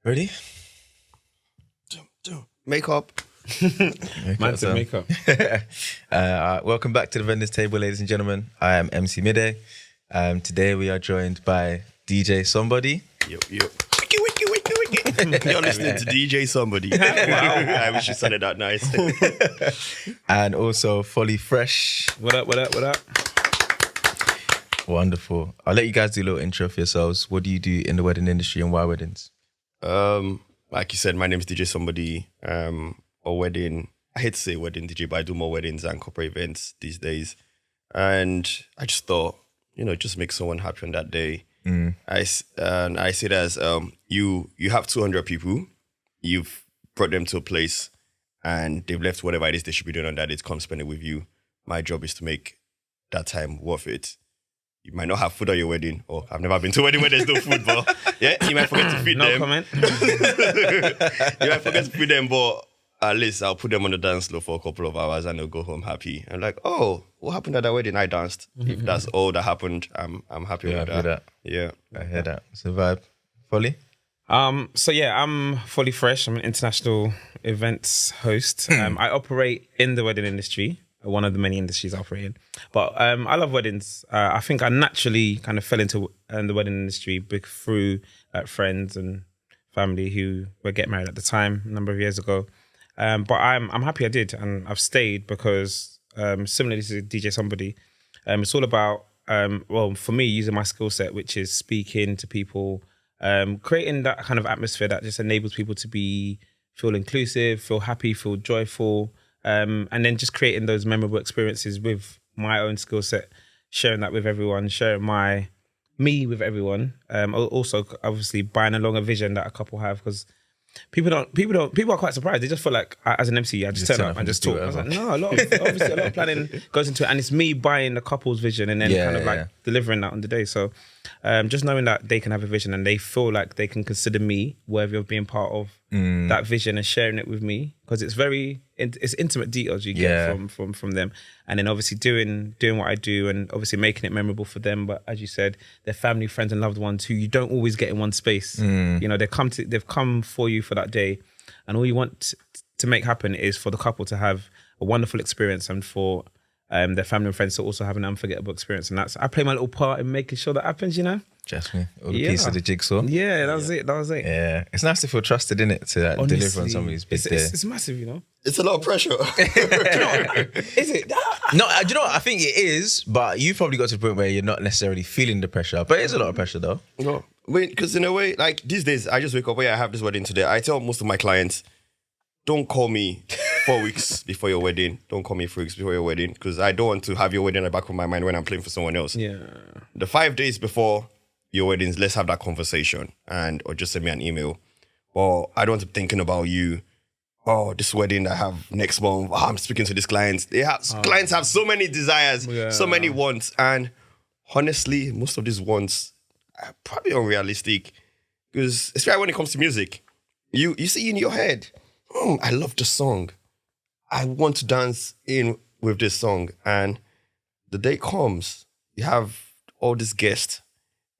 Ready? Makeup. Man to makeup. Welcome back to the Vendors Table, ladies and gentlemen. I am MC Midday. Today we are joined by DJ Sombodi. Yo. You're listening to DJ Sombodi. Wow. I wish you sounded that nice. And also Folly Fresh. What up? Wonderful. I'll let you guys do a little intro for yourselves. What do you do in the wedding industry and why weddings? Like you said, my name is DJ Sombodi. A wedding, I hate to say wedding DJ, but I do more weddings and corporate events these days. And I just thought, just make someone happy on that day. I see it as you have 200 people, you've brought them to a place and they've left whatever it is they should be doing on that day to come spend it with you. My job is to make that time worth it. You might not have food at your wedding, or I've never been to a wedding where there's no food, but yeah, you might forget to feed them. No comment. You might forget to feed them, but at least I'll put them on the dance floor for a couple of hours and they'll go home happy. I'm like, oh, what happened at that wedding? I danced. If that's all that happened, I'm happy with that. Yeah. I hear that. It's a vibe. Folly? I'm Folly Fresh. I'm an international events host. I operate in the wedding industry, one of the many industries I operate in. But I love weddings. I think I naturally kind of fell into the wedding industry through friends and family who were getting married at the time, a number of years ago. But I'm happy I did, and I've stayed because similarly to DJ Sombodi, it's all about for me, using my skill set, which is speaking to people, creating that kind of atmosphere that just enables people to feel inclusive, feel happy, feel joyful, and then just creating those memorable experiences with my own skill set, sharing that with everyone, sharing me with everyone. Also, obviously, buying along a vision that a couple have, because people are quite surprised. They just feel like, as an MC, I just turn up and just talk. I was like, no, a lot of planning goes into it, and it's me buying the couple's vision and then delivering that on the day. So just knowing that they can have a vision and they feel like they can consider me worthy of being part of that vision and sharing it with me, because it's intimate details you get from them, and then obviously doing what I do and obviously making it memorable for them. But as you said, they're family, friends and loved ones who you don't always get in one space. They've come for you for that day, and all you want to make happen is for the couple to have a wonderful experience and for their family and friends to also have an unforgettable experience. And I play my little part in making sure that happens, Just me. All the piece of the jigsaw. Yeah, that was it. Yeah. It's nice to feel trusted, innit? To deliver on somebody's big day. It's massive, It's a lot of pressure. Is it? No, do you know what? I think it is, but you've probably got to the point where you're not necessarily feeling the pressure. But it is a lot of pressure though. No. Because in a way, like these days, I just wake up, I have this wedding today. I tell most of my clients, don't call me 4 weeks before your wedding. Don't call me 3 weeks before your wedding, because I don't want to have your wedding in the back of my mind when I'm playing for someone else. Yeah. The 5 days before your weddings, let's have that conversation or just send me an email. Or I don't want to be thinking about you. Oh, this wedding I have next month. Oh, I'm speaking to these clients. Clients have so many desires, so many wants. And honestly, most of these wants are probably unrealistic, because especially when it comes to music, you see in your head, I love this song. I want to dance in with this song. And the day comes, you have all these guests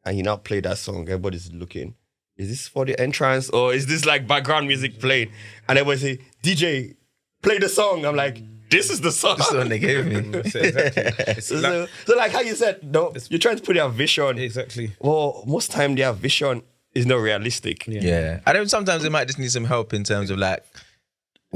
and you now play that song. Everybody's looking. Is this for the entrance or is this like background music playing? And everybody say, DJ, play the song. I'm like, this is the song. That's the one they gave me. Exactly. So like how you said, no, you're trying to put their vision. Exactly. Well, most time their vision is not realistic. Yeah. I don't. Sometimes they might just need some help in terms of like,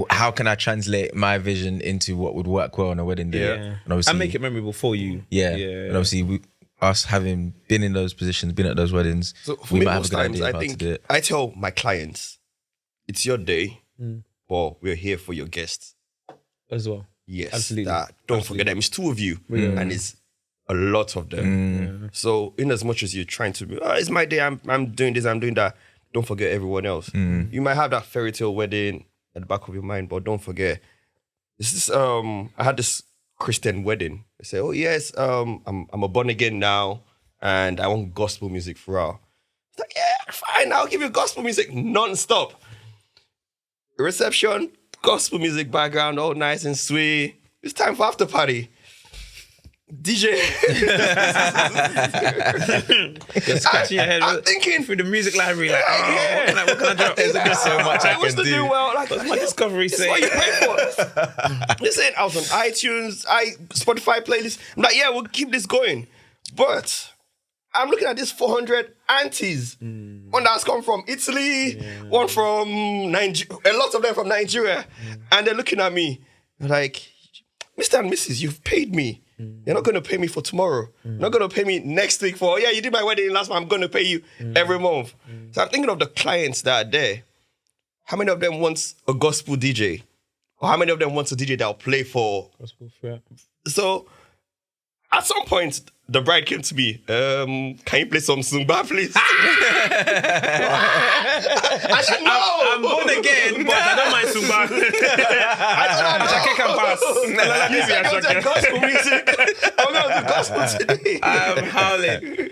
how can I translate my vision into what would work well on a wedding day? Yeah. And make it memorable for you. Yeah. And obviously, us having been in those positions, been at those weddings, so we me, might have a good idea of how to do it. I tell my clients, it's your day, but we're here for your guests. As well. Yes. Absolutely. Don't forget them. It's 2 of you. And it's a lot of them. So in as much as you're trying to, it's my day, I'm doing this, I'm doing that, don't forget everyone else. You might have that fairy tale wedding at the back of your mind, but don't forget. I had this Christian wedding. I say, oh yes, I'm a born again now, and I want gospel music throughout. It's like, yeah, fine, I'll give you gospel music non-stop. Reception, gospel music background, all nice and sweet. It's time for after party. DJ. You're scratching your head. I'm thinking through the music library, like, what can I drop? There's so much I wants can to do. do well. Like, What's my discovery this is say? what you pay for. Listen, I was on iTunes, Spotify playlist. I'm like, yeah, we'll keep this going. But I'm looking at these 400 aunties. One that's come from Italy, one from Nigeria, a lot of them from Nigeria. And they're looking at me like, Mr. and Mrs., you've paid me. You're not going to pay me for tomorrow. You're not going to pay me next week for, you did my wedding last month, I'm going to pay you every month. So I'm thinking of the clients that are there. How many of them wants a gospel DJ? Or how many of them wants a DJ that will play for? Gospel, yeah. So at some point, the bride came to me, can you play some Zumba, please? I said, no! I'm born again, but I don't mind Zumba. I don't know. Ashake can pass. You said I was at gospel music. I'm going to do gospel today. I'm howling.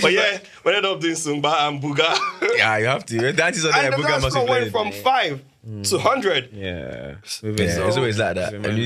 But yeah, we ended up doing Zumba and Booga. Yeah, you have to. The aunties are there. And the Booga dance must be floor went playing. from 5 to 100. Yeah. Yeah, it's always like that. And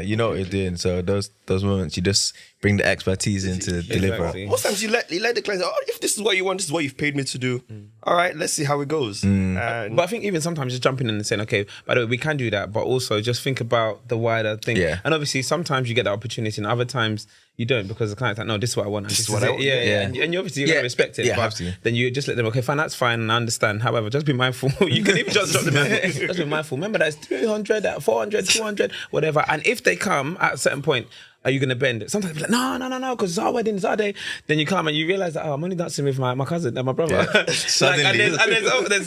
you know what you're doing. So those moments, you just bring the expertise in to deliver. Exactly. Most times you let the clients, if this is what you want, this is what you've paid me to do. All right, let's see how it goes. And But I think even sometimes just jumping in and saying, okay, by the way, we can do that, but also just think about the wider thing. Yeah. And obviously sometimes you get the opportunity and other times you don't because the client's like, no, this is what I want. And this is what I it. want. Yeah. And you obviously you're Yeah. going to respect it. Yeah, but have to. then you just let them, okay, fine, that's fine and I understand. However, just be mindful. You can even just drop them. Just be mindful. Remember that it's 300, that 400, 200, whatever. And if they come at a certain point, are you going to bend it? Sometimes you're like, no, because it's our wedding, it's our day. Then you come and you realize that, I'm only dancing with my cousin and my brother. Yeah. Suddenly. and there's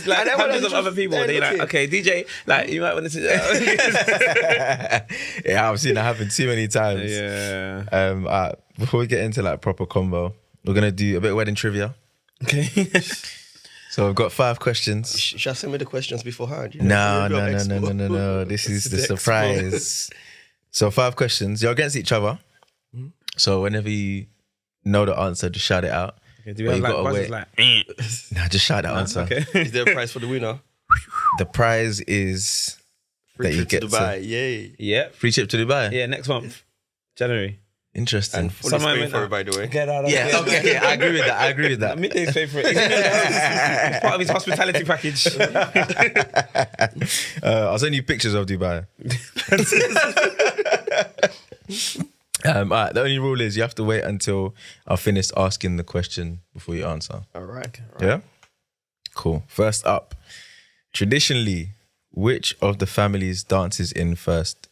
like And then hundreds of just- other people. then Then you're like, okay. okay, DJ, like you might want to. Yeah, I've seen that happen too many times. Yeah. Before we get into like proper combo, we're gonna do a bit of wedding trivia. Okay. So I've got 5 questions. Shall I send me the questions beforehand? You No. know, you're a bit of expo. This is the the expo. surprise. So 5 questions. You're against each other. So whenever you know the answer, just shout it out. Okay, do we But have you like gotta buzzers wait. like? Nah, just shout the answer. Okay. Is there a prize for the winner? The prize is Free that you trip get to Dubai. Yay. Yeah. free trip to Dubai. Yeah. Next month, January. Interesting. And fully Someone paying went for out. it, by the way. Get out of Yeah, here. okay, I agree with that. Midday's favourite. It's part of his hospitality package. I'll send you pictures of Dubai. All right, the only rule is you have to wait until I've finished asking the question before you answer. All right. Yeah? Cool. First up, traditionally, which of the families dances in first?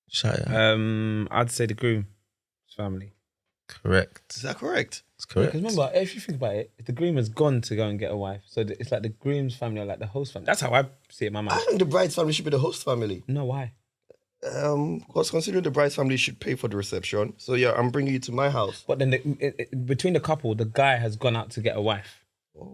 Shout it out. I'd say the groom's family. Correct. Is that correct? That's correct. Because remember, if you think about it, the groom has gone to go and get a wife. So it's like the groom's family or like the host family. That's how I see it in my I mind. think the bride's family should be the host family. No, why? Because considering the bride's family should pay for the reception. So yeah, I'm bringing you to my house. But then between the couple, the guy has gone out to get a wife.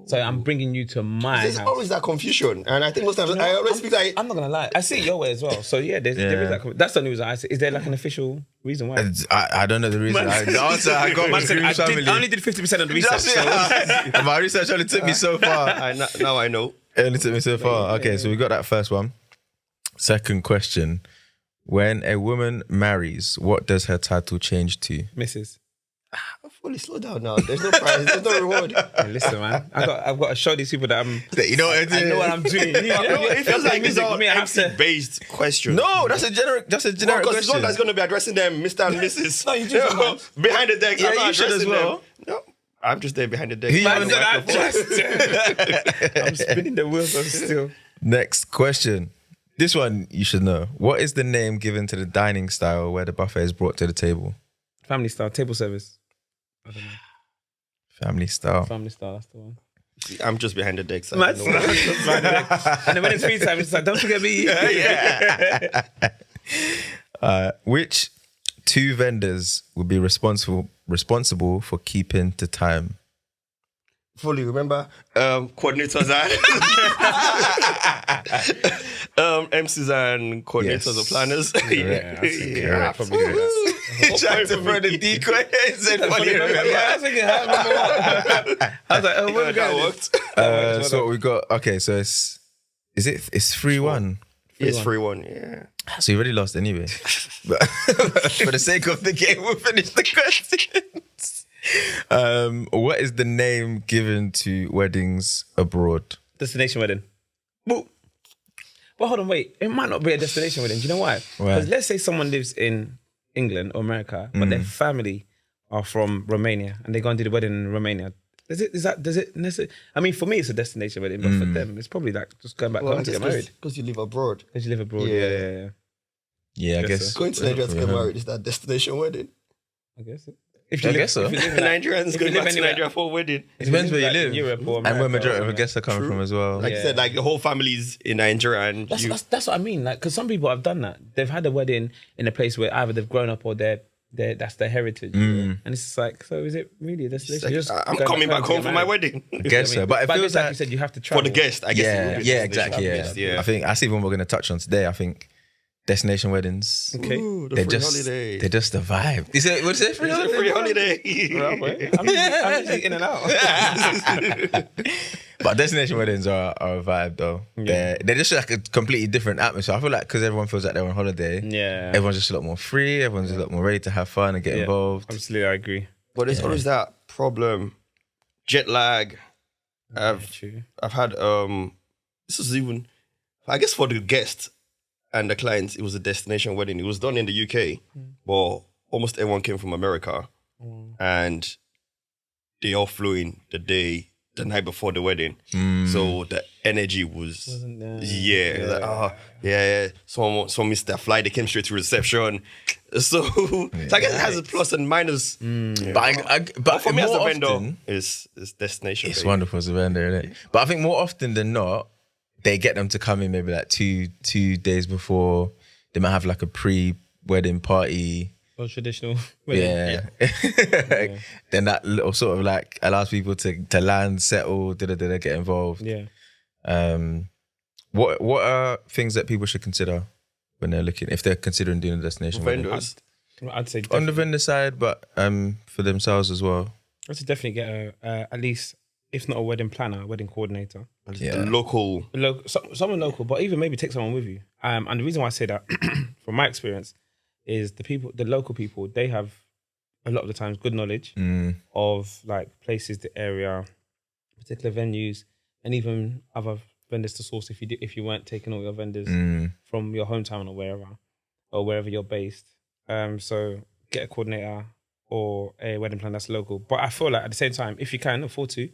So I'm bringing you to my There's house. always that confusion. And I think most times, I always speak like, I'm not gonna lie. I see it your way as well. So yeah, there is that. That's the only reason I see. Is there like an official reason why? I don't know the reason. The answer I got was groom's family. I only did 50% of the research. That's it. My research only took me so far. now I know. It only took me so far. Okay, so we got that first one. Second question. When a woman marries, what does her title change to? Mrs. Fully slow down now. There's no prize. There's no reward. Hey, listen, man. I've got to show these people that I'm. You know what I'm doing? I know what I'm doing. It feels like these are me. I have to. MC-based questions. No, that's a generic because it's question. one that's going to be addressing them, Mr. and Mrs. No, you do sometimes. Behind the deck. Yeah, I'm not you should as addressing well. them. No, I'm just there behind the deck. He Man even said said I'm spinning the wheels of steel. Next question. This one you should know. What is the name given to the dining style where the buffet is brought to the table? Family style, table service. I don't know. Family style. Family style, that's the one. See, I'm just behind the deck. So I Man, don't know what- and then when it's free time, it's like, don't forget me. Which 2 vendors will be responsible for keeping to time? Fully remember, coordinators and MCs and coordinators Yes. or planners. Correct. Probably do that. Trying to throw the decoy. I was thinking, I was like, oh, where we That going? worked. So what we got? Okay, so it's 3-1. It's 3-1, yeah. So you already lost anyway. But for the sake of the game, we'll finish the questions. What is the name given to weddings abroad? Destination wedding. Well, hold on, wait. It might not be a destination wedding. Do you know why? Because let's say someone lives in England or America, but their family are from Romania and they go and do the wedding in Romania. Does it necessarily? I mean, for me, it's a destination wedding, but for them, it's probably like just going back home to get married. Because you live abroad. Because you live abroad, yeah. Yeah, I guess. So. Going to Nigeria to get married is that destination wedding. I guess so. If you live in Nigerians going back to Nigeria for a wedding. It depends where you live. Europe or America, and where majority of the guests are coming from as well. Like you said, like the whole family's in Nigeria and that's what I mean. Like, because some people have done that. They've had a wedding in a place where either they've grown up or that's their heritage. And it's just like, so is it really a destination? Like, I'm coming back home for my wedding. I guess so. But it feels like you said, you have to travel. For the guest, I guess. Yeah, exactly. Yeah. I think that's even what we're going to touch on today. I think destination weddings. Okay. Ooh, they're just the vibe. What's it? Free holiday. I'm usually in and out. But destination weddings are a vibe though. Yeah. They're just like a completely different atmosphere. I feel like because everyone feels like they're on holiday. Yeah. Everyone's just a lot more free. Everyone's a lot more ready to have fun and get involved. Absolutely, I agree. But there's always that problem, jet lag. I've had this was even, I guess for the guest and the clients, it was a destination wedding. It was done in the UK, but almost everyone came from America, and they all flew in the night before the wedding. So the energy wasn't there. Someone missed their flight. They came straight to reception. So I guess it has a plus and minus. But for me as a vendor, it's destination. It's wonderful as a vendor, isn't it? But I think more often than not, they get them to come in maybe like two days before. They might have like a pre-wedding party. Or traditional wedding. Yeah. Then that little sort of like allows people to land, settle, get involved. Yeah. What are things that people should consider when they're looking, if they're considering doing a destination wedding? I'd say on the vendor side, but for themselves as well. I should definitely get at least, if not a wedding planner, a wedding coordinator. Someone local, but even maybe take someone with you. And the reason why I say that, from my experience, is the local people, they have a lot of the times good knowledge of like places, the area, particular venues, and even other vendors to source if you weren't taking all your vendors from your hometown or wherever you're based. So get a coordinator or a wedding planner that's local. But I feel like at the same time, if you can afford to,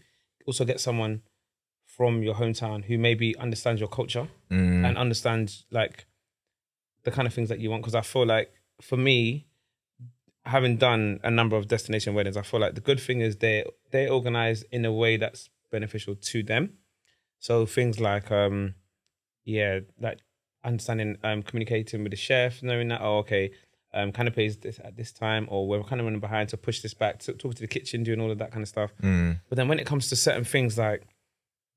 also get someone from your hometown who maybe understands your culture and understands like the kind of things that you want. Because I feel like for me, having done a number of destination weddings, I feel like the good thing is they organize in a way that's beneficial to them. So things like like understanding, communicating with the chef, knowing that canapé is this at this time, or we're kind of running behind to push this back, to talk to the kitchen, doing all of that kind of stuff. But then when it comes to certain things like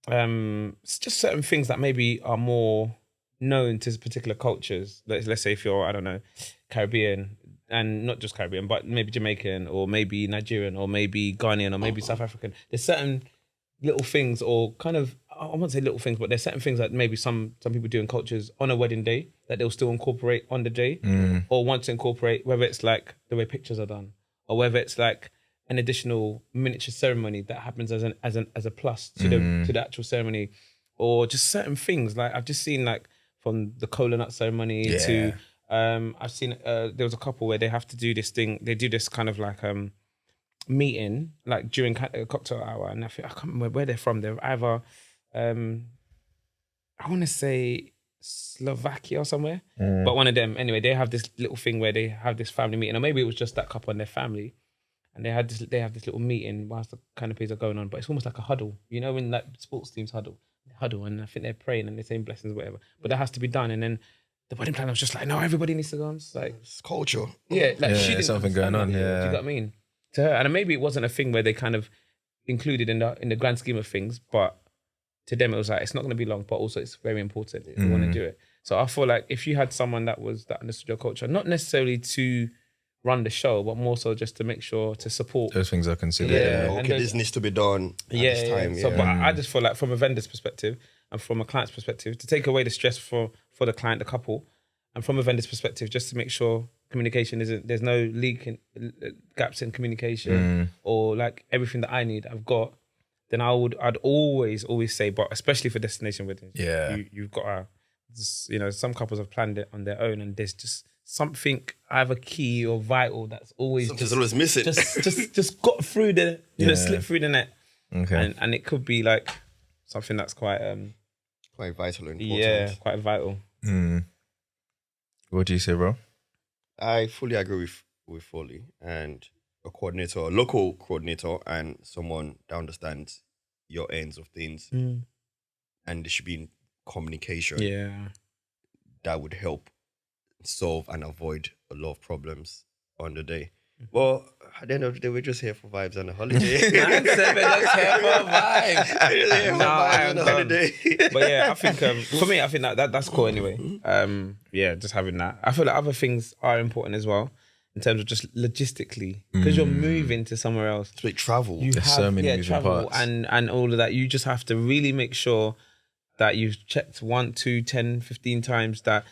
it's just certain things that maybe are more known to particular cultures. Let's say if you're, I don't know, Caribbean, and not just Caribbean, but maybe Jamaican or maybe Nigerian or maybe Ghanaian or maybe South African. There's certain little things, or kind of, I won't say little things, but there's certain things that maybe some people do in cultures on a wedding day that they'll still incorporate on the day, or want to incorporate, whether it's like the way pictures are done, or whether it's like an additional miniature ceremony that happens as a plus to the actual ceremony, or just certain things. Like I've just seen like from the cola nut ceremony to I've seen there was a couple where they have to do this thing. They do this kind of like meeting like during a cocktail hour, and I can't remember where they're from. They're either I want to say Slovakia or somewhere, but one of them anyway. They have this little thing where they have this family meeting, or maybe it was just that couple and their family, and they have this little meeting whilst the canapes are going on. But it's almost like a huddle, you know, when like sports teams huddle, and I think they're praying and they're saying blessings or whatever. But that has to be done, and then the wedding planner was just like, no, everybody needs to go. I'm just like, it's culture. Yeah, like she didn't something going on. Do you know what I mean? To her, and maybe it wasn't a thing where they kind of included in the grand scheme of things, but to them it was like, it's not going to be long, but also it's very important if you want to do it. So I feel like if you had someone that understood your culture, not necessarily to run the show, but more so just to make sure to support. Those things are considered. Yeah. Okay, this needs to be done at this time. So, but I just feel like from a vendor's perspective, and from a client's perspective, to take away the stress for the client, the couple, and from a vendor's perspective, just to make sure communication there's no gaps in communication or like everything that I need, I've got, then I'd always say, but especially for destination weddings, you've got to, you know, some couples have planned it on their own and there's just something either key or vital that's always always missing. Just got through the, you know, slipped through the net. Okay. And it could be like something that's quite vital and important. Yeah, quite vital. What do you say, bro? I fully agree with Folly, and a coordinator, a local coordinator, and someone that understands your ends of things, and there should be communication. Yeah, that would help solve and avoid a lot of problems on the day. Well, at the end of the day, we're just here for vibes and a holiday. Man said we're just here for vibes. No, I am done. But yeah, I think for me, I think that's cool anyway. Yeah, just having that. I feel like other things are important as well in terms of just logistically, because you're moving to somewhere else. It's like travel. There's so many moving travel parts. and all of that. You just have to really make sure that you've checked 1, 2, 10, 15 times that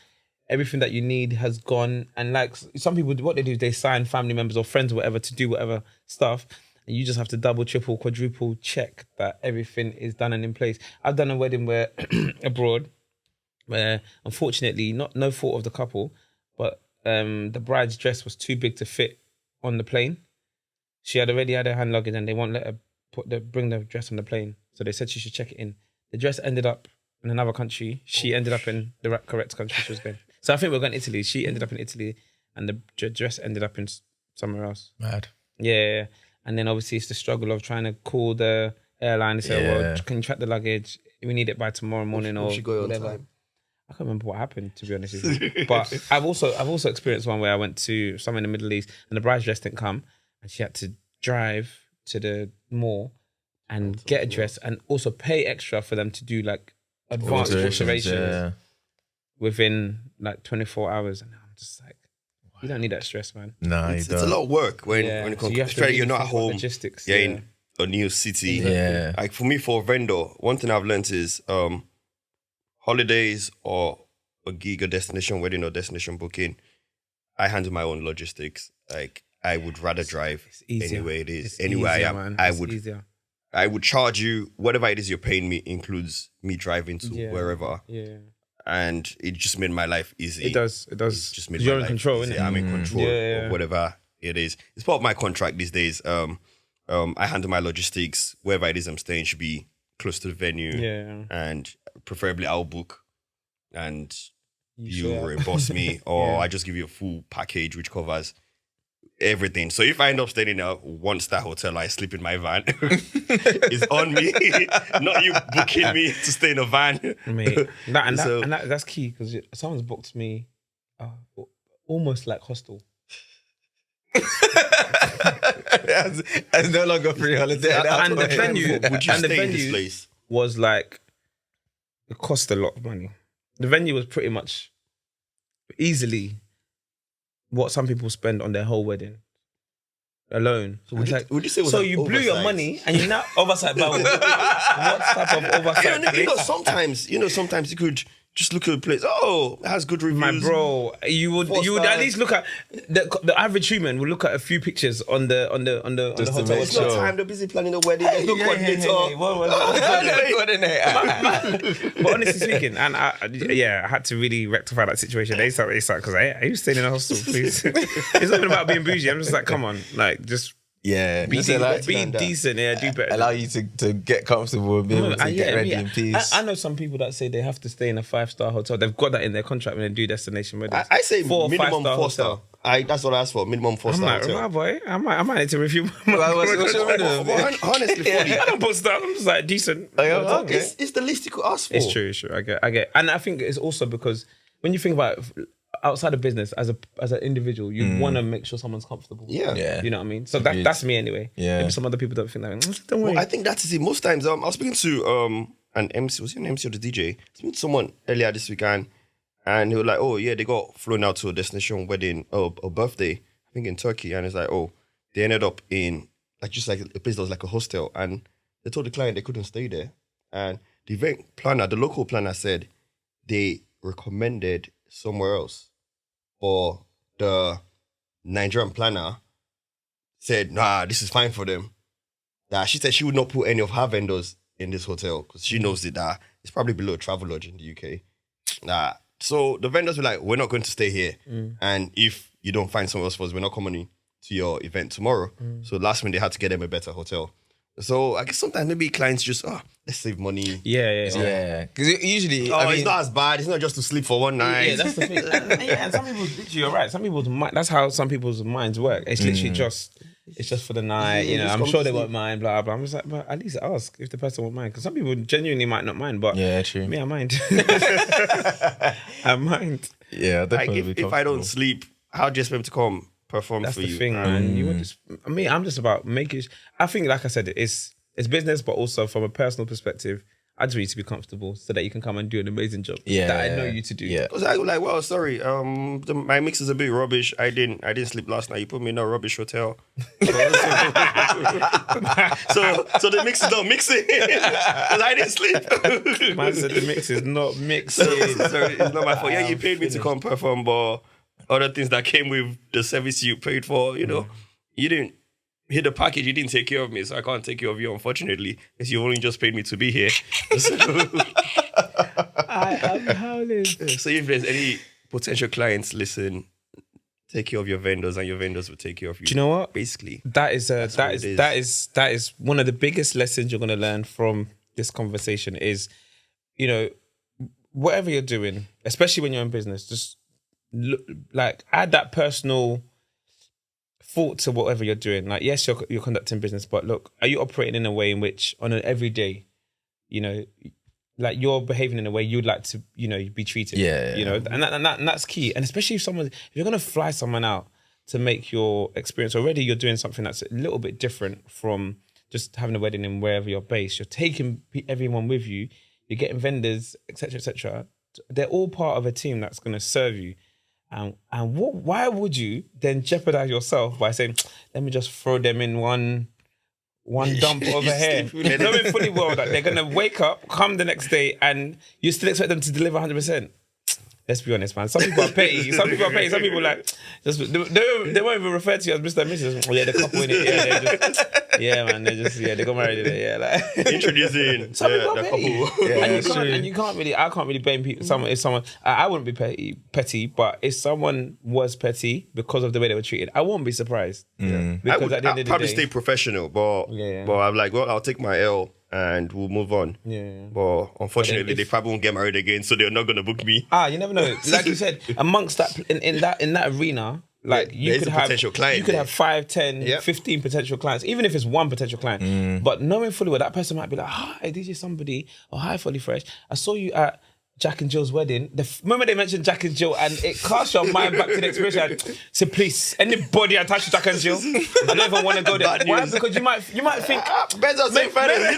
everything that you need has gone. And like some people, what they do is they sign family members or friends or whatever to do whatever stuff. And you just have to double, triple, quadruple check that everything is done and in place. I've done a wedding where abroad, where unfortunately, no fault of the couple, but the bride's dress was too big to fit on the plane. She had already had her hand luggage and they won't let her bring the dress on the plane. So they said she should check it in. The dress ended up in another country. She ended up in the correct country she was going. So I think we're going to Italy. She ended up in Italy and the dress ended up in somewhere else. Mad. Yeah. And then obviously it's the struggle of trying to call the airline and say, well, can you track the luggage? We need it by tomorrow morning or whatever. I can't remember what happened, to be honest with you. But I've also experienced one where I went to somewhere in the Middle East and the bride's dress didn't come and she had to drive to the mall and get a dress and also pay extra for them to do like advanced alterations within like 24 hours. And I'm just like, you don't need that stress, man. No, it's a lot of work when it comes to you're not at home. Logistics. You're in a new city. Yeah. Like for me, for a vendor, one thing I've learned is holidays or a gig, a destination wedding or destination booking, I handle my own logistics. Like I would rather drive anywhere it is. Anywhere I am, man. I would charge you whatever it is you're paying me includes me driving to wherever. Yeah. And it just made my life easy. It does. It just made you're in control, isn't it? I'm in control of whatever it is. It's part of my contract these days. I handle my logistics. Wherever it is I'm staying should be close to the venue. Yeah. And preferably I'll book and you reimburse me or I just give you a full package which covers everything. So if I end up staying in a 1-star hotel, I sleep in my van. It's on me, not you booking me to stay in a van. Mate, that's key because someone's booked me almost like hostel. It's no longer free holiday. And the venue, would you stay in this place? Was like, it cost a lot of money. The venue was pretty much easily what some people spend on their whole wedding alone. So would you say it was so you blew your money and you're not oversight by what type of oversight? You know, sometimes you could just look at a place. Oh, it has good reviews. My bro, you would at least look at the average human would look at a few pictures on the hotel. It's not time. They're busy planning a wedding. There's no coordinator. But honestly speaking, and I had to really rectify that situation. They started because I used to stay in a hostel, please. It's nothing about being bougie. I'm just like, come on, like just. Yeah, be decent. Do better. Allow you to get comfortable and be able to get ready in peace. I know some people that say they have to stay in a 5-star hotel. They've got that in their contract when they do destination weddings. I say minimum 4-star. That's what I ask for. Minimum 4-star hotel. My boy, I might need to review. Honestly, I don't put stars. I'm just like decent. It's the least you could ask for. It's true. I get. And I think it's also because when you think about it, outside of business, as an individual, you want to make sure someone's comfortable. Yeah. You know what I mean? So that's me anyway. Yeah. Maybe some other people don't think that. Don't worry. Well, I think that's it. Most times, I was speaking to an MC. Was he an MC or the DJ? I was speaking to someone earlier this weekend, and he was like, "Oh yeah, they got flown out to a destination wedding, a birthday, I think in Turkey." And it's like, "Oh, they ended up in like just like a place that was like a hostel, and they told the client they couldn't stay there, and the event planner, the local planner said they recommended somewhere else. Or the Nigerian planner said, nah, this is fine for them. That she said she would not put any of her vendors in this hotel because she knows that it's probably below Travelodge in the UK. So the vendors were like, we're not going to stay here. And if you don't find somewhere else for us, we're not coming to your event tomorrow. So last minute they had to get them a better hotel. So I guess sometimes maybe clients just, let's save money. Yeah. Because usually, it's not as bad. It's not just to sleep for one night. Yeah, that's the thing. And some people, literally, you're right. Some people's mind, that's how some people's minds work. It's literally just for the night. You know, I'm sure they won't mind. Blah blah. I'm just like, but at least ask if the person won't mind, because some people genuinely might not mind. But true. Me, I mind. I mind. Yeah, definitely. Like if I don't sleep, how do you expect me to come perform That's for the you? thing, man. You want I'm just about making. I think, like I said, it's business, but also from a personal perspective, I just want you to be comfortable so that you can come and do an amazing job that I know you to do. Yeah. Because I was like, well, sorry, my mix is a bit rubbish. I didn't sleep last night. You put me in a rubbish hotel. So the mix is not mixing because I didn't sleep. Man said the mix is not mixing. Sorry, it's not my fault. Yeah, you paid me to come perform, but other things that came with the service you paid for, you know, you didn't hit the package, you didn't take care of me, so I can't take care of you, unfortunately, because you only just paid me to be here. I'm howling. So if there's any potential clients, listen, take care of your vendors, and your vendors will take care of you. Do you know what? Basically, that is one of the biggest lessons you're going to learn from this conversation is, you know, whatever you're doing, especially when you're in business, just add that personal thought to whatever you're doing. Like, yes, you're conducting business, but look, are you operating in a way in which on an everyday, you know, like you're behaving in a way you'd like to, you know, be treated. You know, and that's key. And especially if you're going to fly someone out to make your experience, already you're doing something that's a little bit different from just having a wedding in wherever you're based. You're taking everyone with you. You're getting vendors, etc., etc. They're all part of a team that's going to serve you. And why would you then jeopardize yourself by saying, let me just throw them in one dump over here, knowing fully well that they're going to wake up, come the next day, and you still expect them to deliver 100%. Let's be honest, man. Some people are petty. Some people like, just they won't even refer to you as Mr. and Mrs. Oh, yeah, the couple in it. They got married in it. Yeah, like introducing some people are the petty. couple. And you can't really. I can't really blame people. I wouldn't be petty, but if someone was petty because of the way they were treated, I won't be surprised. Because at the end of the day, probably stay professional, but I'm like, well, I'll take my L and we'll move on. But unfortunately, they probably won't get married again, so they're not going to book me. You never know. Like you said, amongst that in that arena, like you could have 5, 10, 15 potential clients, even if it's one potential client. But knowing fully well that person might be like, hi, DJ Sombodi, or hi, Folly Fresh, I saw you at Jack and Jill's wedding. The moment they mentioned Jack and Jill, and it casts your mind back to the experience. So please, anybody attached to Jack and Jill, I don't even want to go there. Why? Because you might think birds of the same feather.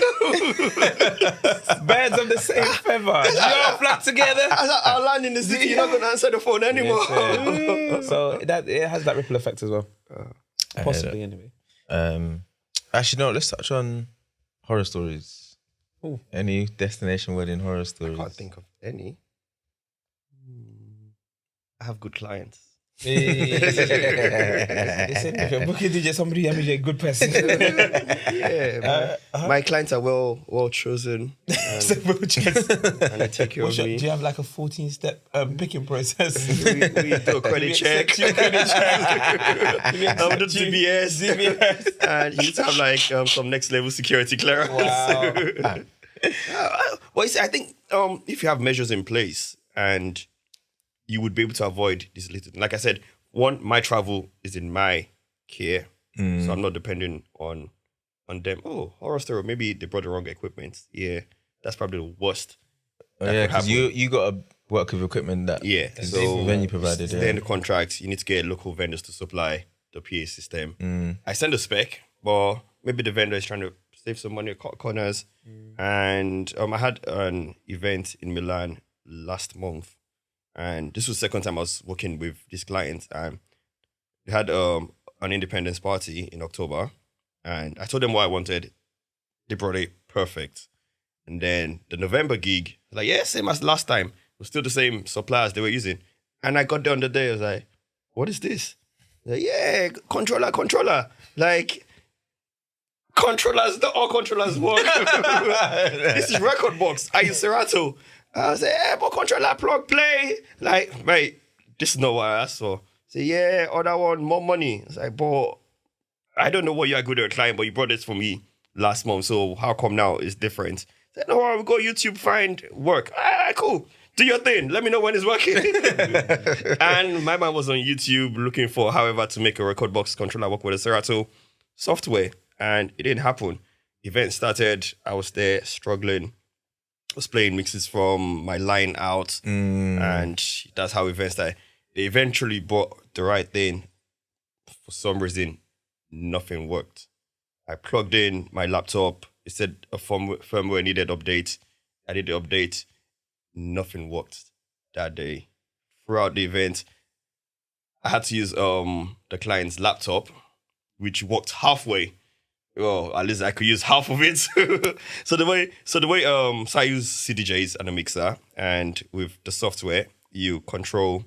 Birds of the same feather. You're flock together. I'll land in the city. You're not going to answer the phone anymore. Yes, so it has that ripple effect as well. Possibly, anyway. Actually, no. Let's touch on horror stories. Ooh. Any destination wedding horror stories? I can't think of any. I have good clients. Listen, if you're booking DJ Sombodi, I mean you're a good person. My clients are well chosen. And they take care of me. Do you have like a 14-step picking process? we do a credit check. I would do DBS. And you need to have like some next level security clearance. Wow. Well, I think if you have measures in place and you would be able to avoid this little. Like I said, my travel is in my care, so I'm not depending on them. Oh, horror story. Maybe they brought the wrong equipment. Yeah, that's probably the worst. Because you got to work with equipment that so venue provided. Stay in the contract. You need to get local vendors to supply the PA system. I send a spec, but maybe the vendor is trying to save some money, cut corners. And I had an event in Milan last month. And this was the second time I was working with this client. They had an independence party in October. And I told them what I wanted. They brought it perfect. And then the November gig, like, yeah, same as last time. It was still the same suppliers they were using. And I got there on the day, I was like, what is this? Like, yeah, controller. Like, controllers, not all controllers work. This is record box. I use Serato. I was like, yeah, but controller, plug, play. Like, mate, this is not what I asked for. Say, yeah, other one, more money. It's like, but I don't know what you are good at a client, but you brought this for me last month. So how come now it's different? I said, no, we'll go YouTube, find work. Cool. Do your thing. Let me know when it's working. And my man was on YouTube looking for however to make a record box controller work with a Serato software. And it didn't happen. Event started. I was there struggling. I was playing mixes from my line out. And that's how events started. They eventually bought the right thing. For some reason, nothing worked. I plugged in my laptop. It said a firmware needed update. I did the update. Nothing worked that day. Throughout the event, I had to use the client's laptop, which worked halfway. Well, at least I could use half of it. So I use CDJs and a mixer, and with the software, you control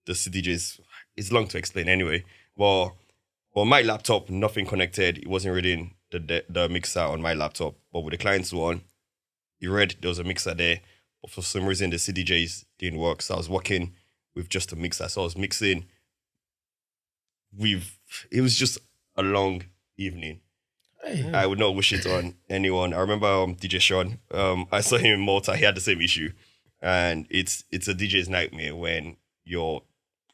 the CDJs. It's long to explain anyway. Well, my laptop, nothing connected. It wasn't reading the mixer on my laptop. But with the client's one, it read there was a mixer there. But for some reason, the CDJs didn't work. So I was working with just a mixer. So I was mixing it was just a long evening. I would not wish it on anyone. I remember DJ Sean. I saw him in Malta. He had the same issue. And it's a DJ's nightmare when your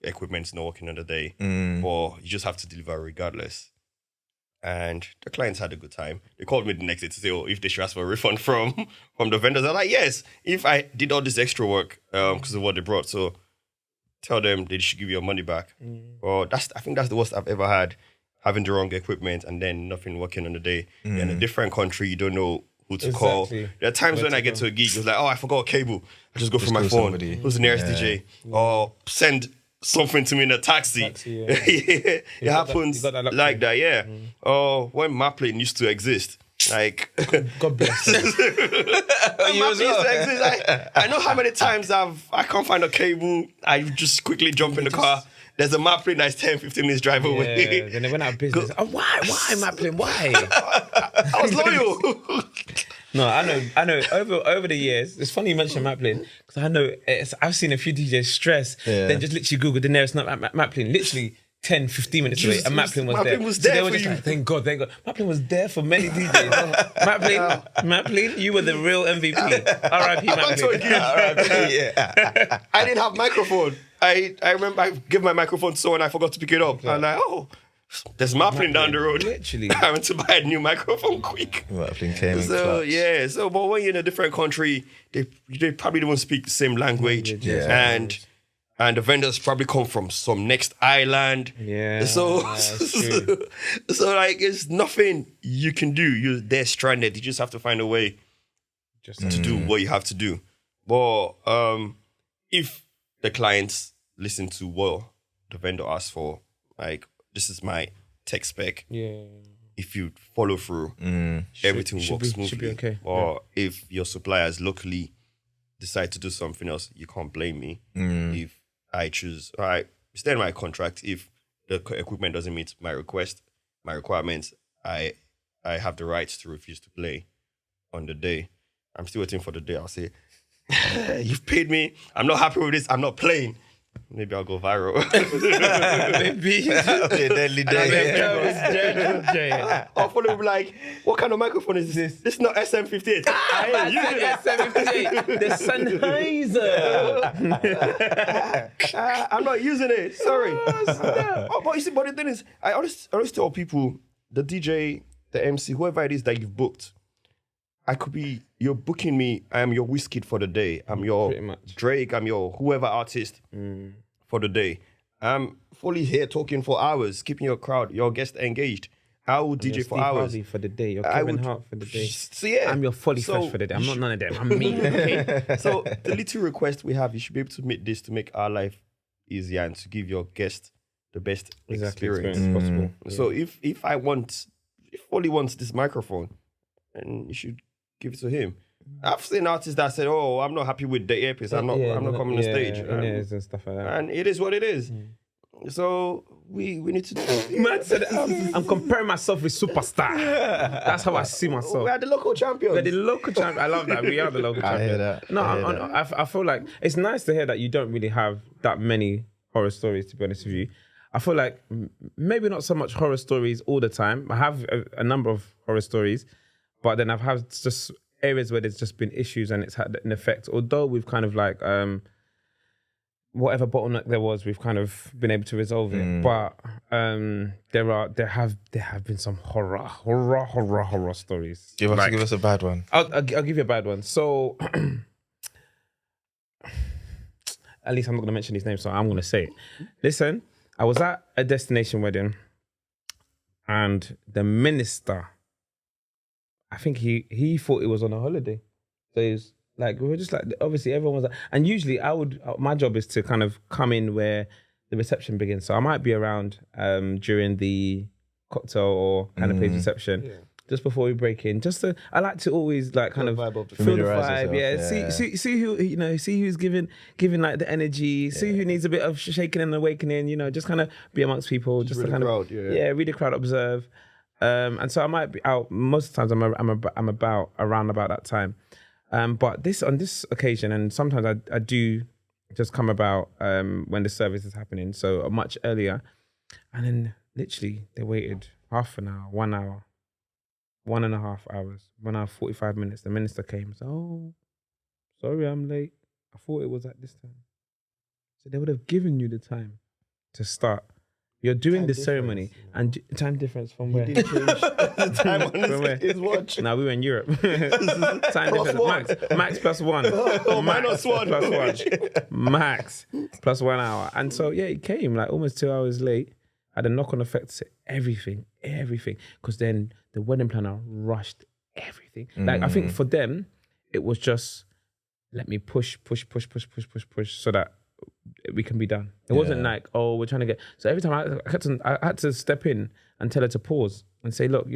equipment's not working on the day. Or you just have to deliver regardless. And the clients had a good time. They called me the next day to say, if they should ask for a refund from the vendors. I'm like, yes, if I did all this extra work because of what they brought. So tell them they should give you your money back. Well, I think that's the worst I've ever had. Having the wrong equipment and then nothing working on the day. In a different country, you don't know who to call. There are times when I get to a gig, it's like, I forgot a cable. I just go through my phone. Who's the nearest DJ? Or send something to me in a taxi. It happens like that, yeah. Or when Maplane used to exist. Like, God bless you. I know how many times I can't find a cable. I just quickly jump in the car. There's a Maplane that's 10, 15 minutes drive away. Then they went out of business. Why Maplane? Why? I was loyal. No, I know. Over the years, it's funny you mention Maplane because I know I've seen a few DJs stress. Then just literally Google the nearest Maplane. Literally 10, 15 minutes away, and Maplane was there. Was there so they were for just you. like, thank God. Maplane was there for many DJs. Maplane, you were the real MVP. R.I.P. Maplane. I didn't have microphone. I remember I gave my microphone to someone, I forgot to pick it up. I'm like, there's Maplane down the road. Literally. I went to buy a new microphone quick. Maplane came in So, clutch. yeah. So, but when you're in a different country, they probably don't speak the same language. And the vendors probably come from some next island. Yeah. So, that's true. so like, it's nothing you can do. They're stranded. You just have to find a way to do what you have to do. But if the clients listen to what the vendor asks for, like, this is my tech spec. Yeah. If you follow through, everything works smoothly. Should be okay. Or if your suppliers locally decide to do something else, you can't blame me. If I choose, all right, it's in my contract. If the equipment doesn't meet my requirements, I have the right to refuse to play on the day. I'm still waiting for the day. I'll say, you've paid me. I'm not happy with this. I'm not playing. Maybe I'll go viral. Maybe. Deadly day. I'll follow be like, what kind of microphone is this? This is not SM58. The Sennheiser. I'm not using it. Sorry. But you see, but the thing is, I always tell people, the DJ, the MC, whoever it is that you've booked, you're booking me, I am your Wizkid for the day. I'm your Drake, I'm your whoever artist for the day. I'm fully here talking for hours, keeping your guest engaged. I will DJ for hours. For the day. You're Kevin Hart for the day. So yeah. I'm your Folly Fresh for the day. I'm not none of them. I'm me. Okay? So the little request we have, you should be able to meet this to make our life easier and to give your guest the best experience possible. So if Folly wants this microphone, and you should give it to him. I've seen artists that said, "Oh, I'm not happy with the earpiece. I'm not coming on stage." And stuff like that. And it is what it is. So we need to. Man said, I'm comparing myself with superstar. That's how I see myself. We are the local champions. We're the local champions. I love that. We are the local champions. I hear that. No, I feel like it's nice to hear that you don't really have that many horror stories, to be honest with you. I feel like maybe not so much horror stories all the time. I have a number of horror stories, but then I've had just areas where there's just been issues and it's had an effect. Although we've kind of like... whatever bottleneck there was, we've kind of been able to resolve it. But there have been some horror stories. Give us a bad one. I'll give you a bad one. So at least I'm not going to mention his name, so I'm going to say it. Listen, I was at a destination wedding, and the minister, I think he thought it was on a holiday, so he was. Like, we were just like, obviously everyone was like, and usually my job is to kind of come in where the reception begins. So I might be around during the cocktail or canapé reception, just before we break in. I like to always like kind of feel the vibe. See who, see who's giving like the energy, see who needs a bit of shaking and awakening, just kind of be amongst people. Just to kind of, read the crowd, observe. And so I might be out, most of the times I'm about around about that time. But on this occasion, and sometimes I do just come about when the service is happening, so much earlier. And then literally they waited half an hour, 1 hour, 1.5 hours, 1 hour, 45 minutes. The minister came, so, "Oh, sorry, I'm late. I thought it was at this time." So they would have given you the time to start. You're doing the ceremony and time difference from where? The time on his watch. No, we were in Europe. Time difference. Max plus one. Minus one. Plus one. Max plus 1 hour. And so, he came like almost 2 hours late. Had a knock-on effect to everything. Because then the wedding planner rushed everything. Like, I think for them, it was just, let me push so that we can be done. It wasn't like, oh, we're trying to get... So every time I had to step in and tell her to pause and say, look,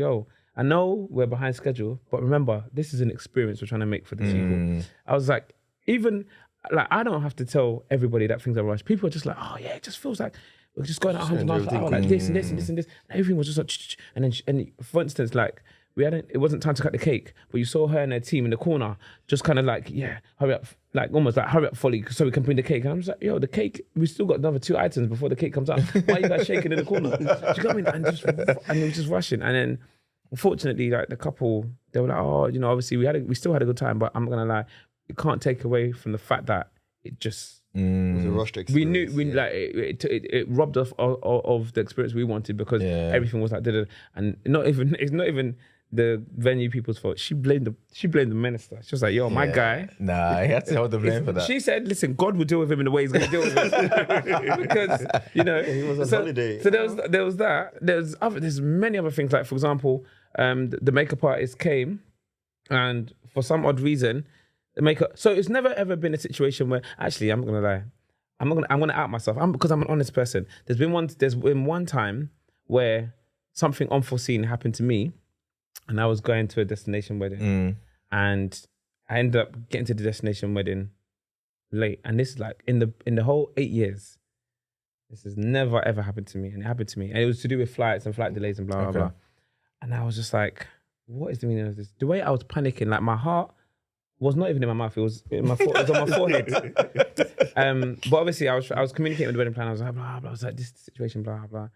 I know we're behind schedule, but remember, this is an experience we're trying to make for the people. I was like, even... Like, I don't have to tell everybody that things are rushed. People are just like, oh, it just feels like we're just going at 100 miles per hour, like this and this and this and this. And everything was just like... And for instance, like, it wasn't time to cut the cake, but you saw her and her team in the corner, just kind of like, hurry up, like almost like hurry up, Folly, so we can bring the cake. And I'm just like, the cake, we still got another 2 items before the cake comes out. Why are you guys shaking in the corner? Do you know what I mean? And it was just rushing. And then, unfortunately, like the couple, they were like, oh, obviously we still had a good time, but I'm gonna lie, it can't take away from the fact that it just. It was a rushed experience. Like it robbed us of the experience we wanted because everything was like and it's not even the venue people's fault. She blamed the minister. She was like, my guy. Nah, he had to hold the blame for that. She said, listen, God will deal with him in the way he's going to deal with him. Because, he was on holiday. So there was that. There's many other things. Like, for example, the makeup artist came and for some odd reason, the makeup... So it's never ever been a situation where... Actually, I'm not going to lie. I'm going to out myself because I'm an honest person. There's been one time where something unforeseen happened to me. And I was going to a destination wedding and I ended up getting to the destination wedding late. And this is like in the whole 8 years, this has never ever happened to me. And it happened to me. And it was to do with flights and flight delays and blah, blah, blah. And I was just like, what is the meaning of this? The way I was panicking, like my heart was not even in my mouth. It was in it was on my forehead. But obviously I was communicating with the wedding planner. I was like, blah, blah. I was like, this is the situation, blah, blah.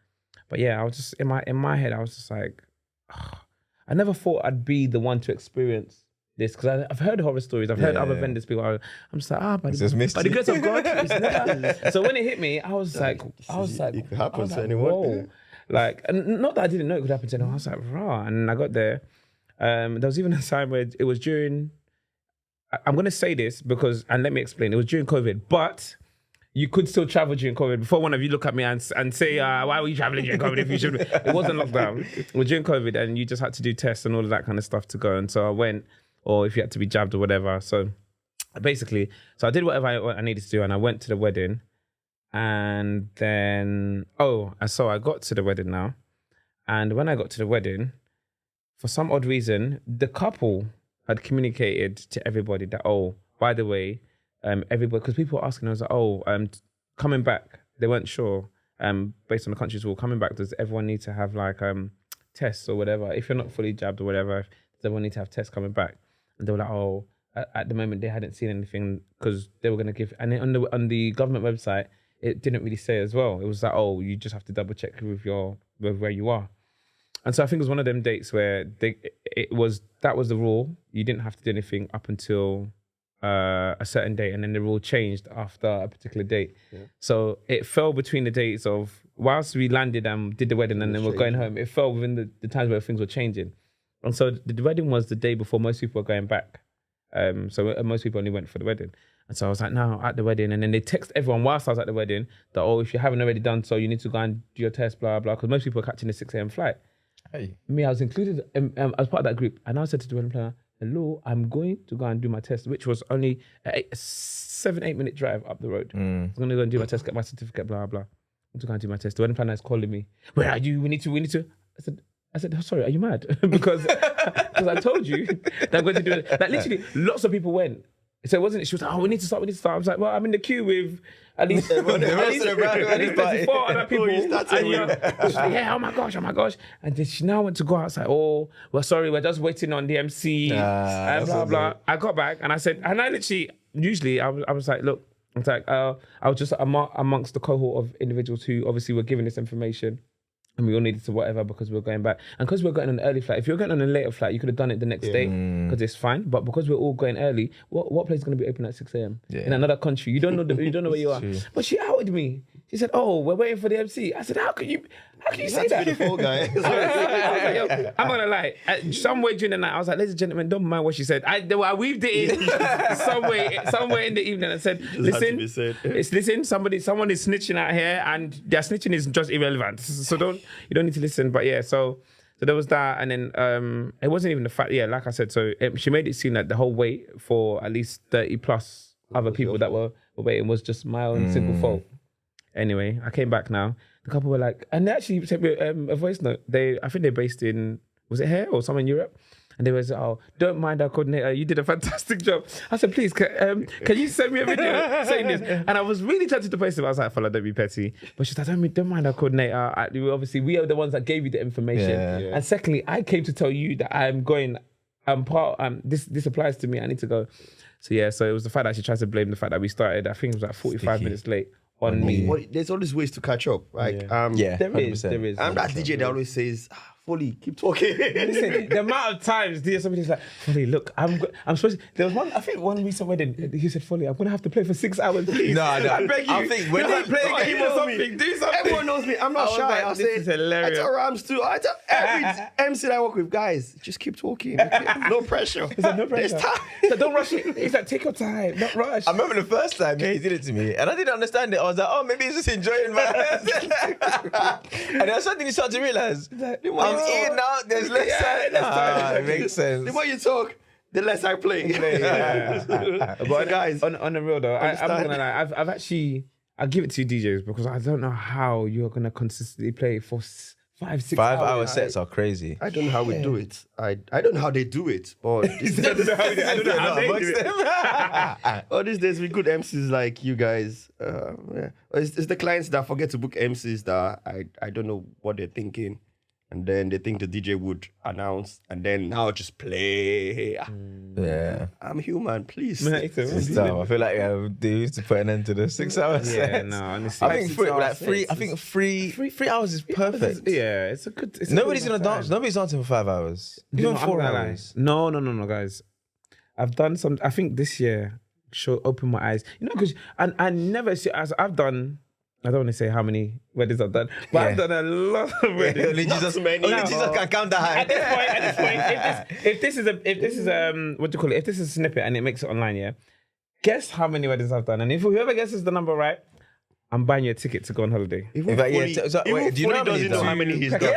But I was just, in my head, I was just like, I never thought I'd be the one to experience this because I've heard horror stories. I've heard other vendors people. I'm just like, by the grace of God, it's never. So when it hit me, I was like, it could happen to anyone. Whoa. Like, and not that I didn't know it could happen to anyone. I was like, rah. And I got there. There was even a time where it was during. I'm going to say this because, and let me explain. It was during COVID, but. You could still travel during COVID. Before one of you look at me and say, why were you traveling during COVID if you should? It wasn't lockdown. It was during COVID and you just had to do tests and all of that kind of stuff to go. And so I went, or if you had to be jabbed or whatever. So basically, I did whatever I needed to do and I went to the wedding. And then, so I got to the wedding now. And when I got to the wedding, for some odd reason, the couple had communicated to everybody that, oh, by the way, everybody, because people were asking, I was like, coming back, they weren't sure, based on the country's rule, coming back, does everyone need to have like tests or whatever? If you're not fully jabbed or whatever, does everyone need to have tests coming back? And they were like, oh, at the moment they hadn't seen anything because they were going to give, and then on the government website, it didn't really say as well. It was like, oh, you just have to double check with where you are. And so I think it was one of them dates where that was the rule. You didn't have to do anything up until a certain date, and then the rule changed after a particular date. Yeah. So it fell between the dates of whilst we landed and did the wedding and then we're going home. It fell within the times where things were changing. And so the wedding was the day before most people were going back. So most people only went for the wedding. And so I was like, no, at the wedding. And then they text everyone whilst I was at the wedding that, oh, if you haven't already done so, you need to go and do your test, blah, blah, because most people are catching the 6 a.m. flight. Hey. Me, I was included as part of that group. And I said to the wedding planner, hello, I'm going to go and do my test, which was only a 7-8 minute drive up the road. I was going to go and do my test, get my certificate, blah, blah. I'm to go and do my test. The wedding planner is calling me. Where are you? We need to. I said, oh, sorry, are you mad? because I told you that I'm going to do it. Like literally, lots of people went. So it wasn't, she was like, oh, we need to start. I was like, well, I'm in the queue with at least 34 other people. And she's like, yeah, oh my gosh. And then she now went to go outside. Oh, well, sorry, we're just waiting on the MC. And blah, blah. I got back and I said, and I literally, usually I was like, look, I was just amongst the cohort of individuals who obviously were given this information. And we all needed to whatever because we were going back. And because we were going on an early flight, if you were going on a later flight, you could have done it the next day because it's fine. But because we're all going early, what place is going to be open at 6 a.m. in another country? You don't know where you are. True. But she outed me. She said, "Oh, we're waiting for the MC." I said, "How can you say that?" The fall guy. I was like, yo, I'm gonna lie. Somewhere during the night, I was like, "Ladies and gentlemen, don't mind what she said." I weaved it in somewhere in the evening and said, "Listen, someone is snitching out here, and their snitching is just irrelevant. So you don't need to listen." But yeah, so there was that, and then it wasn't even the fact. Yeah, like I said, so she made it seem like the whole wait for at least 30 plus other people that were waiting was just my own simple fault. Anyway, I came back now. The couple were like, and they actually sent me a voice note. I think they're based in, was it here or somewhere in Europe? And they was, oh, don't mind our coordinator. You did a fantastic job. I said, please, can you send me a video saying this? And I was really tempted to post it. I was like, Follow, don't be petty. But she's like, don't mind our coordinator. Obviously, we are the ones that gave you the information. Yeah. And secondly, I came to tell you that I'm going. This applies to me. I need to go. So yeah, so it was the fact that she tries to blame the fact that we started. I think it was like 45 minutes late. On me. There's always ways to catch up. Like, there is. I'm that DJ that always says, Folly, keep talking. Listen, the amount of times somebody's like, Folly, look, I'm supposed to. There was one recent wedding, he said, Folly, I'm going to have to play for 6 hours, please. No, I beg you. I think when they play a game or something, do something. Everyone knows me. I'm not shy. I'll say, this is hilarious. I tell every MC that I work with, guys, just keep talking. Okay? No pressure. He said, no pressure. There's time. So don't rush it. He's like, take your time, not rush. I remember the first time he did it to me, and I didn't understand it. I was like, oh, maybe he's just enjoying my And then suddenly you start to realize, I'm in now, there's less time. It makes sense. The more you talk, the less I play. But guys, on the real though, I'm not gonna lie, I've actually, I give it to you DJs because I don't know how you're gonna consistently play for 5-6 5 hour sets are crazy. I don't know how we do it. I don't know how they do it, but I don't know how they do it. All these days with good MCs like you guys, it's the clients that forget to book MCs that I don't know what they're thinking. And then they think the DJ would announce, and then now just play. Yeah, I'm human, please. It's tough. I feel like they used to put an end to the 6 hours. Yeah, no, honestly, I think three hours is perfect. Yeah, it's a good. Nobody's gonna dance. Nobody's dancing for 5 hours. Even 4 hours. No, guys. I've done some. I think this year opened my eyes. You know, because I never see. As I've done. I don't want to say how many weddings I've done, but I've done a lot of weddings. Only Jesus can count that high. At this point, if this is what do you call it? If this is a snippet and it makes it online, yeah. Guess how many weddings I've done, and if whoever guesses the number right, I'm buying you a ticket to go on holiday. Do you know how many he's done? To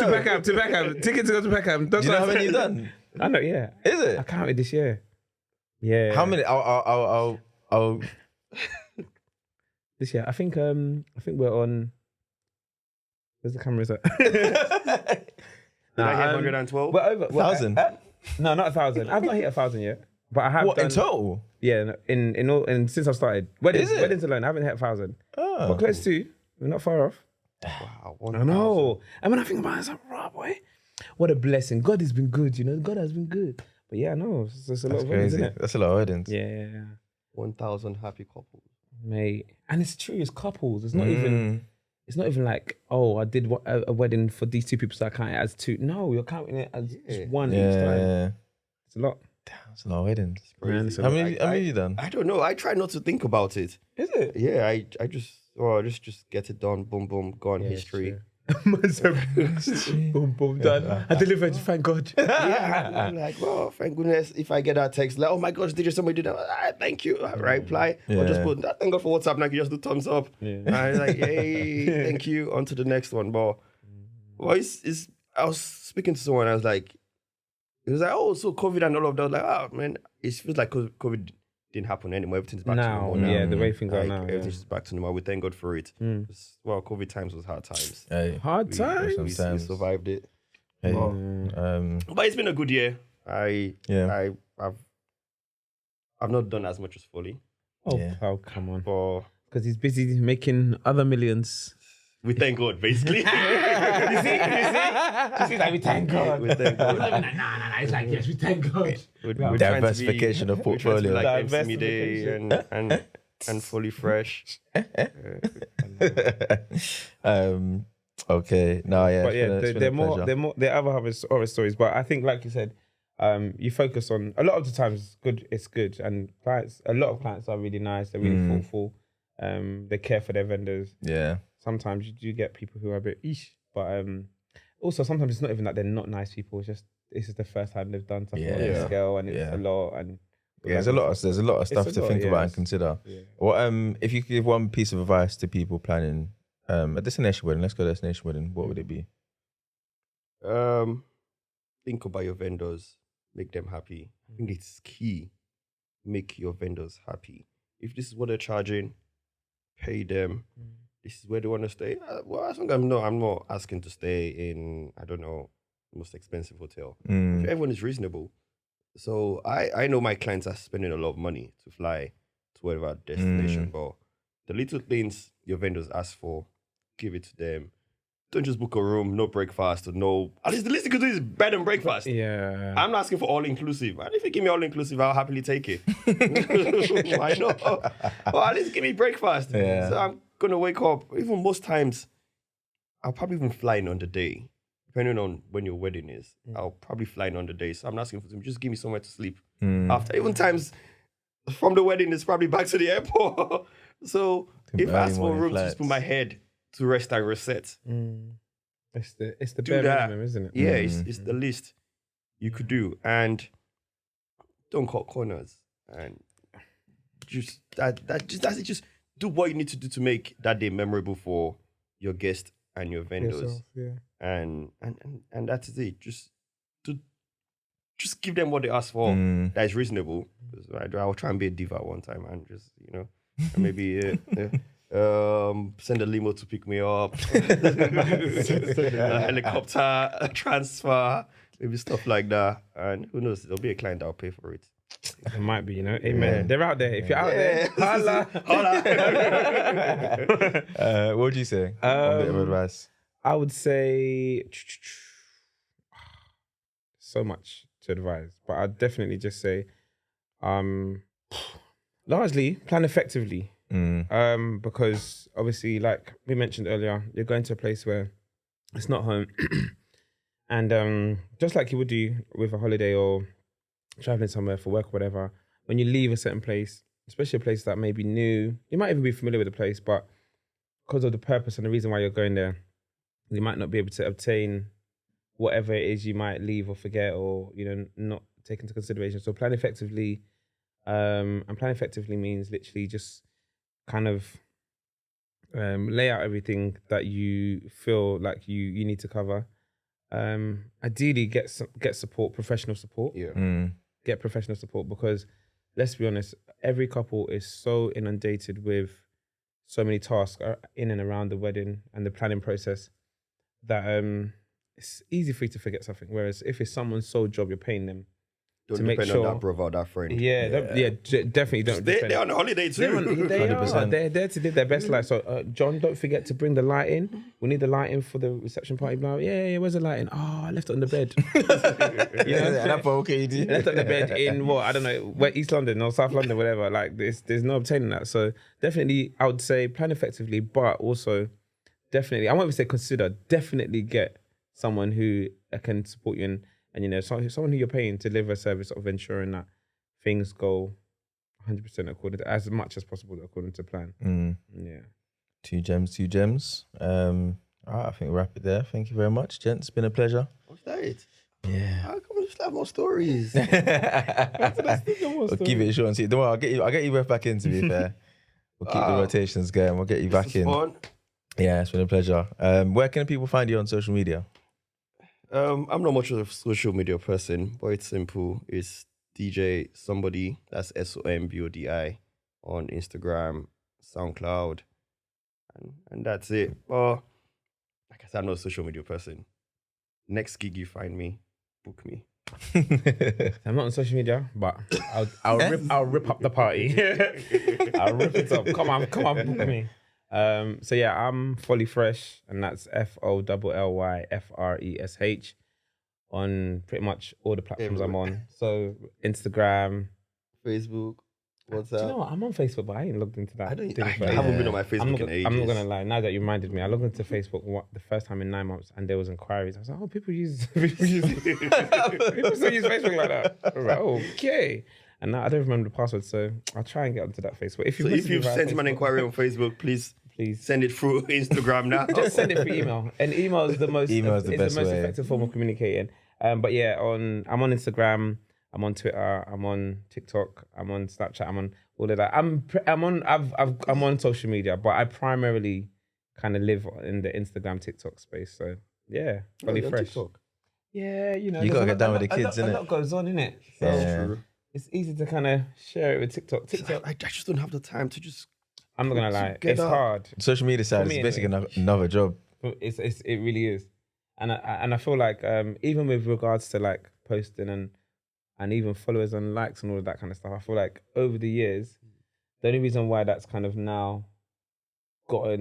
Beckham, ticket to go to Beckham. Do you know how many you've done? I know, yeah. Is it? I counted this year. Yeah. How many? I'll This year, I think we're on. Where's the cameras at? Did I get 112? We're over 1,000. No, not 1,000. I've not hit 1,000 yet, but I have. What done, in total? Yeah, in all, and since I've started weddings, Is it? weddings alone, I haven't hit 1,000. Oh. But close to. We're not far off. Wow, I know. And when I think about it, it's like, right, boy, what a blessing. God has been good, you know. God has been good. But yeah, I know. It's a lot of weddings, isn't it? That's a lot of weddings. Yeah, 1,000 happy couples. mate. And it's true. It's couples. It's not even. It's not even like, oh, I did a wedding for these two people, so I count it as two. No, you're counting it as just one each time. Yeah. It's a lot. Damn, that's a lot of weddings. Man, it's a How lot. many have you done? I don't know. I try not to think about it. Is it? Yeah, I just get it done. Boom, boom, go on history. Boom, boom, done. I delivered, thank God. Yeah, I'm like, well, thank goodness. If I get that text, like, oh my gosh, did you somebody do that? Thank you. I reply. Or just put that. Thank God for WhatsApp. Like, you just do thumbs up. Yeah. And I was like, hey, thank you. On to the next one. But well, I was speaking to someone. I was like, it was like, oh, so COVID and all of that. I was like, oh man, it feels like COVID didn't happen anymore. Everything's back to normal now. Yeah, the way things are now. Everything's just back to normal. We thank God for it. Well, COVID times was hard times. Hey. Hard times. We survived it. Hey. But it's been a good year. I've not done as much as Folly. Oh, come on. But Because he's busy making other millions. we thank God, basically. You see? She's like, we thank God. We thank God. Nah. It's like, yes, we thank God. We're trying to Diversification of we're trying to be portfolio. like MC Day and Folly Fresh. Okay. No, yeah. But yeah, it's been they're a more, pleasure. there are other horror stories. But I think, like you said, you focus on, a lot of the times it's good. And a lot of clients are really nice. They're really thoughtful. They care for their vendors. Yeah. Sometimes you do get people who are a bit eesh. But also sometimes it's not even that they're not nice people. It's just, this is the first time they've done something on this scale, and it's a lot. And Yeah, there's a lot of stuff to think about and consider. Yeah. Well, if you could give one piece of advice to people planning a destination wedding, let's go destination wedding, what would it be? Think about your vendors, make them happy. I think it's key. Make your vendors happy. If this is what they're charging, pay them. This is where they want to stay. Well, as long as I'm not asking to stay in, I don't know, most expensive hotel. If everyone is reasonable. So I know my clients are spending a lot of money to fly to whatever destination, but the little things your vendors ask for, give it to them. Don't just book a room, no breakfast, or no. At least the least you could do is bed and breakfast. Yeah. I'm not asking for all inclusive. And if you give me all inclusive, I'll happily take it. Why not? Well, at least give me breakfast. Yeah. So I'm gonna wake up. Even most times, I'll probably even fly in on the day. Depending on when your wedding is, I'll probably fly in on the day. So I'm not asking for them. Just give me somewhere to sleep. After even times from the wedding, it's probably back to the airport. So if I ask for a room to just put my head to rest and reset, It's the do bare that. minimum, isn't it? Yeah, it's the least you could do, and don't cut corners, and just just do what you need to do to make that day memorable for your guests and your vendors. Yourself, yeah. And that's it. Just give them what they ask for. That is reasonable. I will try and be a diva one time and just maybe send a limo to pick me up, a helicopter, a transfer, maybe stuff like that. And who knows? There'll be a client that'll pay for it. It might be, Amen. Yeah. They're out there. If you're out there, holla. What would you say? One bit of advice. I would say so much to advise, but I'd definitely just say, largely plan effectively. Because obviously, like we mentioned earlier, you're going to a place where it's not home, and just like you would do with a holiday or traveling somewhere for work or whatever, when you leave a certain place, especially a place that may be new, you might even be familiar with the place, but because of the purpose and the reason why you're going there, you might not be able to obtain whatever it is you might leave or forget or not take into consideration. So plan effectively, and plan effectively means literally just kind of lay out everything that you feel like you need to cover. Ideally, get support, professional support. Yeah. Get professional support, because let's be honest, every couple is so inundated with so many tasks in and around the wedding and the planning process that it's easy for you to forget something. Whereas if it's someone's sole job, you're paying them Don't to make depend sure on that brother or that friend. Definitely don't. They're on holiday too. They're there to live their best life. So, John, don't forget to bring the lighting. We need the lighting for the reception party. Blah. Yeah, where's the lighting? Oh, I left it on the bed. That's okay. I left it on the bed in what? I don't know, East London or South London, whatever. Like, there's no obtaining that. So, definitely, I would say plan effectively, but also definitely, I won't even say consider, definitely get someone who can support you and someone who you're paying to deliver a service of ensuring that things go 100% according to, as much as possible according to plan. Yeah. 2 gems. All right, I think we'll wrap it there. Thank you very much, gents. It's been a pleasure. What's that? Yeah. How come we just have more stories? We'll keep it short and see. Don't worry, I'll get you both back in, to be fair. We'll keep the rotations going. We'll get you back in. Fun. Yeah, it's been a pleasure. Where can people find you on social media? I'm not much of a social media person, but it's simple. It's DJ Sombodi. That's SOMBODI on Instagram, SoundCloud, and that's it. But like I said, I'm not a social media person. Next gig you find me, book me. I'm not on social media, but I'll rip up the party. I'll rip it up. Come on, book me. So yeah, I'm Folly Fresh, and that's FOLLYFRESH on pretty much all the platforms I'm on. So Instagram, Facebook, WhatsApp. Do you know what? I'm on Facebook, but I ain't logged into that. I haven't been on my Facebook in ages. I'm not gonna lie. Now that you reminded me, I logged into Facebook the first time in 9 months, and there was inquiries. I was like, oh, people still use Facebook like that. I was like, okay. And now I don't remember the password, so I'll try and get onto that Facebook. If you've sent him an inquiry on Facebook, please send it through Instagram now. Just send it through email. And email is the most effective form of communicating. But yeah, I'm on Instagram, I'm on Twitter, I'm on TikTok, I'm on Snapchat, I'm on all of that. I'm on social media, but I primarily kind of live in the Instagram, TikTok space. So yeah, Folly Fresh. TikTok. Yeah, you gotta get down with the kids, innit? A lot goes on, innit? So Yeah. it's easy to kind of share it with TikTok. I just don't have the time to just. I'm not gonna lie, get it's up. hard. Social media side is basically another job. It really is, and I feel like even with regards to like posting and even followers and likes and all of that kind of stuff, I feel like over the years, the only reason why that's kind of now got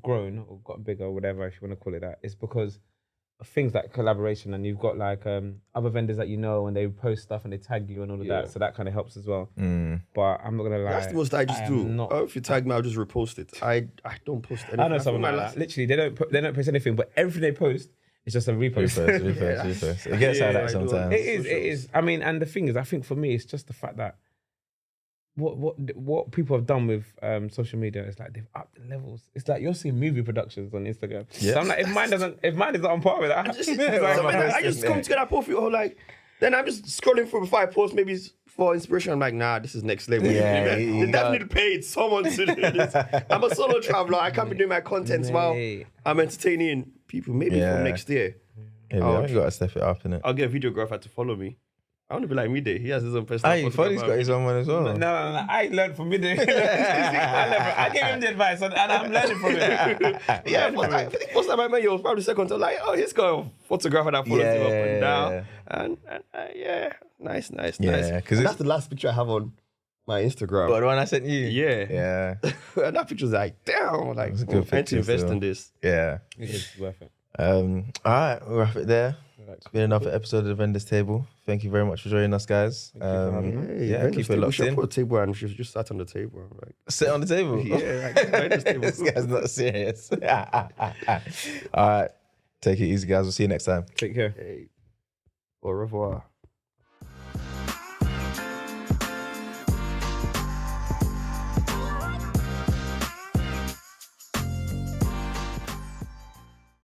grown or got bigger or whatever, if you want to call it that, is because of things like collaboration, and you've got like other vendors that you know, and they post stuff and they tag you and all of that, so that kind of helps as well. But I'm not gonna lie, That's the most I just do. If you tag me, I'll just repost it. I don't post anything. I know someone like that. Literally, they don't post anything, but everything they post is just a repost. Repost. It gets like that sometimes. It is. I mean, and the thing is, I think for me, it's just the fact that what people have done with social media is like they've upped the levels. It's like you're seeing movie productions on Instagram. Yeah. So I'm like, if mine is not on par with that, I just come to that profile like. Then I'm just scrolling through before I post, maybe for inspiration. I'm like, nah, this is next level. Yeah, they definitely paid someone to do this. I'm a solo traveler. I can't be doing my content while I'm entertaining people. Maybe for next year. Yeah, you got to step it up, innit? I'll get a videographer to follow me. I want to be like Midday. He has his own personal. Hey, Folly's got his own one as well. No. I learned from Midday. I gave him the advice, and I'm learning from it. I think first time I met you was probably second. So like, oh, he's got a photographer that follows him up and down. And nice. Yeah, because that's the last picture I have on my Instagram. But the one I sent you? Yeah. And that picture's like, damn, like, I need to invest in this. Yeah. It's worth it. All right, we'll wrap it there. It's been another episode of the Vendors Table. Thank you very much for joining us, guys. Keep it locked in. Put a table and she just sat on the table. Like, sit on the table? Yeah, like, Vendors Table. This guy's not serious. All right, take it easy, guys. We'll see you next time. Take care. Hey, au revoir.